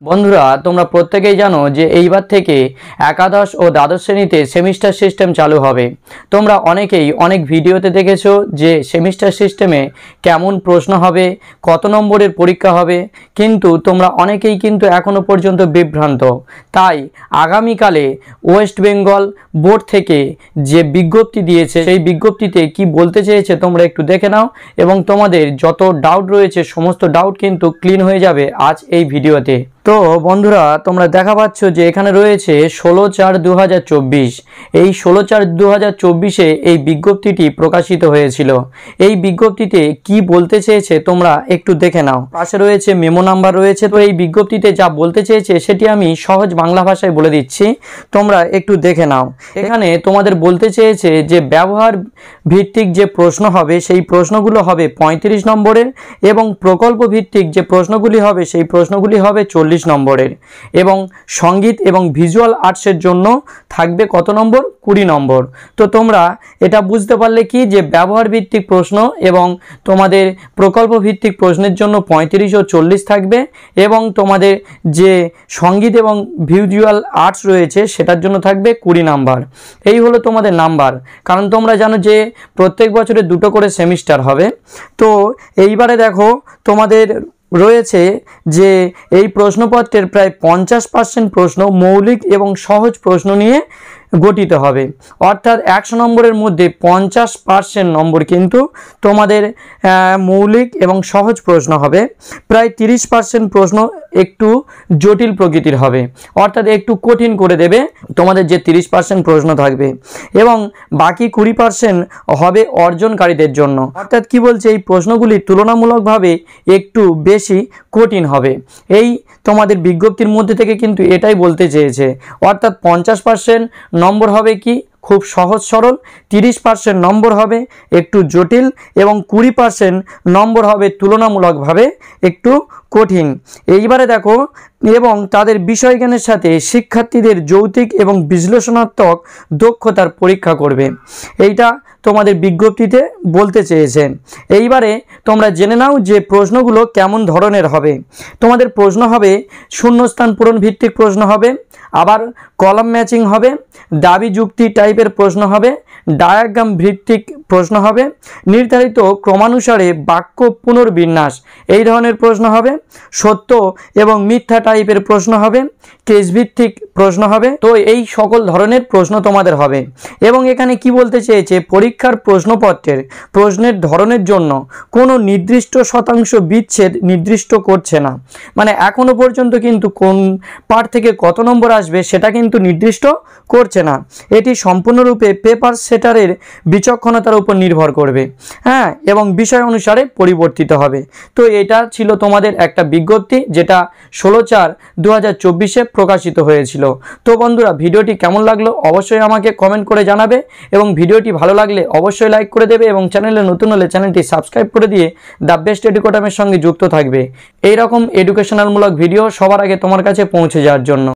বন্ধুরা তোমরা প্রত্যেকেই জানো যে এইবার থেকে একাদশ ও দ্বাদশ শ্রেণীতে সেমিস্টার সিস্টেম চালু হবে। তোমরা অনেকেই অনেক ভিডিওতে দেখেছো যে সেমিস্টার সিস্টেমে কেমন প্রশ্ন হবে, কত নম্বরের পরীক্ষা হবে, কিন্তু তোমরা অনেকেই কিন্তু এখনো পর্যন্ত বিভ্রান্ত। তাই আগামীকালে ওয়েস্ট বেঙ্গল বোর্ড থেকে যে বিজ্ঞপ্তি দিয়েছে সেই বিজ্ঞপ্তিতে কি বলতে চেয়েছে তোমরা একটু দেখে নাও এবং তোমাদের যত ডাউট রয়েছে সমস্ত ডাউট কিন্তু ক্লিন হয়ে যাবে আজ এই ভিডিওতে। তো বন্ধুরা তোমরা দেখা পাচ্ছ যে এখানে রয়েছে 16/4/2024। এই 16/4/2024-এ এই বিজ্ঞপ্তিটি প্রকাশিত হয়েছিল। এই বিজ্ঞপ্তিতে কি বলতে চেয়েছে তোমরা একটু দেখে নাও। পাশে রয়েছে মেমো নাম্বার রয়েছে। তো এই বিজ্ঞপ্তিতে যা বলতে চেয়েছে সেটি আমি সহজ বাংলা ভাষায় বলে দিচ্ছি, তোমরা একটু দেখে নাও। এখানে তোমাদের বলতে চেয়েছে যে ব্যবহার ভিত্তিক যে প্রশ্ন হবে সেই প্রশ্নগুলো হবে 35 নম্বরের এবং প্রকল্প ভিত্তিক যে প্রশ্নগুলি হবে সেই প্রশ্নগুলি হবে 40 নম্বরের এবং সঙ্গীত এবং ভিজুয়াল আর্টসের জন্য থাকবে কত নম্বর? 20 নম্বর। তো তোমরা এটা বুঝতে পারলে কি যে ব্যবহার ভিত্তিক প্রশ্ন এবং তোমাদের প্রকল্প ভিত্তিক প্রশ্নের জন্য 35 ও 40 থাকবে এবং তোমাদের যে সঙ্গীত এবং ভিজুয়াল আর্টস রয়েছে সেটার জন্য থাকবে 20 নাম্বার। এই হলো তোমাদের নাম্বার, কারণ তোমরা জানো যে প্রত্যেক বছরে 2টো করে সেমিস্টার হবে। তো এইবারে দেখো তোমাদের রয়েছে যে এই প্রশ্নপত্রের প্রায় 50% প্রশ্ন মৌলিক এবং সহজ প্রশ্ন নিয়ে গঠিত হবে, অর্থাৎ 100 নম্বরের মধ্যে 50% নম্বর কিন্তু তোমাদের মৌলিক এবং সহজ প্রশ্ন হবে। প্রায় 30% প্রশ্ন একটু জটিল প্রকৃতির হবে, অর্থাৎ একটু কঠিন করে দেবে তোমাদের যে 30% প্রশ্ন থাকবে এবং বাকি 20% হবে অর্জনকারীদের জন্য। অর্থাৎ কি বলছে, এই প্রশ্নগুলি তুলনামূলকভাবে একটু বেশি কঠিন হবে। এই তোমাদের বিজ্ঞপ্তির মধ্যে থেকে কিন্তু এটাই বলতে চেয়েছে, অর্থাৎ 50% নম্বর হবে কি খুব সহজ সরল, 30% নম্বর হবে একটু জটিল এবং 20% নম্বর হবে তুলনামূলকভাবে একটু কঠিন। এইবারে দেখো এবং তাদের বিষয়জ্ঞানের সাথে শিক্ষার্থীদের যৌক্তিক এবং বিশ্লেষণাত্মক দক্ষতার পরীক্ষা করবে, এইটা তোমাদের বিজ্ঞপ্তিতে বলতে চেয়েছে। এইবারে তোমরা জেনে নাও যে প্রশ্নগুলো কেমন ধরনের হবে। তোমাদের প্রশ্ন হবে শূন্যস্থান পূরণ ভিত্তিক প্রশ্ন হবে, আবার কলাম ম্যাচিং হবে, দাবি যুক্তি টাইপের প্রশ্ন হবে, ডায়াগ্রাম ভিত্তিক প্রশ্ন হবে, নির্ধারিত ক্রমানুসারে বাক্য পুনর্বিন্যাস এই ধরনের প্রশ্ন হবে, সত্য এবং মিথ্যা টাইপের প্রশ্ন হবে, কেস ভিত্তিক প্রশ্ন হবে। তো এই সকল ধরনের প্রশ্ন তোমাদের হবে এবং এখানে কি বলতে চেয়েছে, পরীক্ষার প্রশ্নপত্রের প্রশ্নের ধরনের জন্য কোনো নির্দিষ্ট শতাংশ বিচ্ছেদ নির্দিষ্ট করছে না, মানে এখনো পর্যন্ত কিন্তু কোন পার্ট থেকে কত নম্বর আসবে সেটা কিন্তু নির্দিষ্ট করছে না। এটি সম্পূর্ণরূপে পেপার সেটারের বিচক্ষণতার উপর নির্ভর করবে, হ্যাঁ, এবং বিষয় অনুসারে পরিবর্তিত হবে। তো এটা ছিল তোমাদের একটা বিজ্ঞপ্তি যেটা 16/4/2024-এ প্রকাশিত হয়েছিল। তো বন্ধুরা ভিডিওটি কেমন লাগলো অবশ্যই আমাকে কমেন্ট করে জানাবে এবং ভিডিওটি ভালো লাগলে অবশ্যই লাইক করে দেবে এবং চ্যানেলে নতুন হলে চ্যানেলটি সাবস্ক্রাইব করে দিয়ে দ্য বেস্ট এডুকেটমের সঙ্গে যুক্ত থাকবে। এইরকম এডুকেশনালমূলক ভিডিও সবার আগে তোমার কাছে পৌঁছে যাওয়ার জন্য।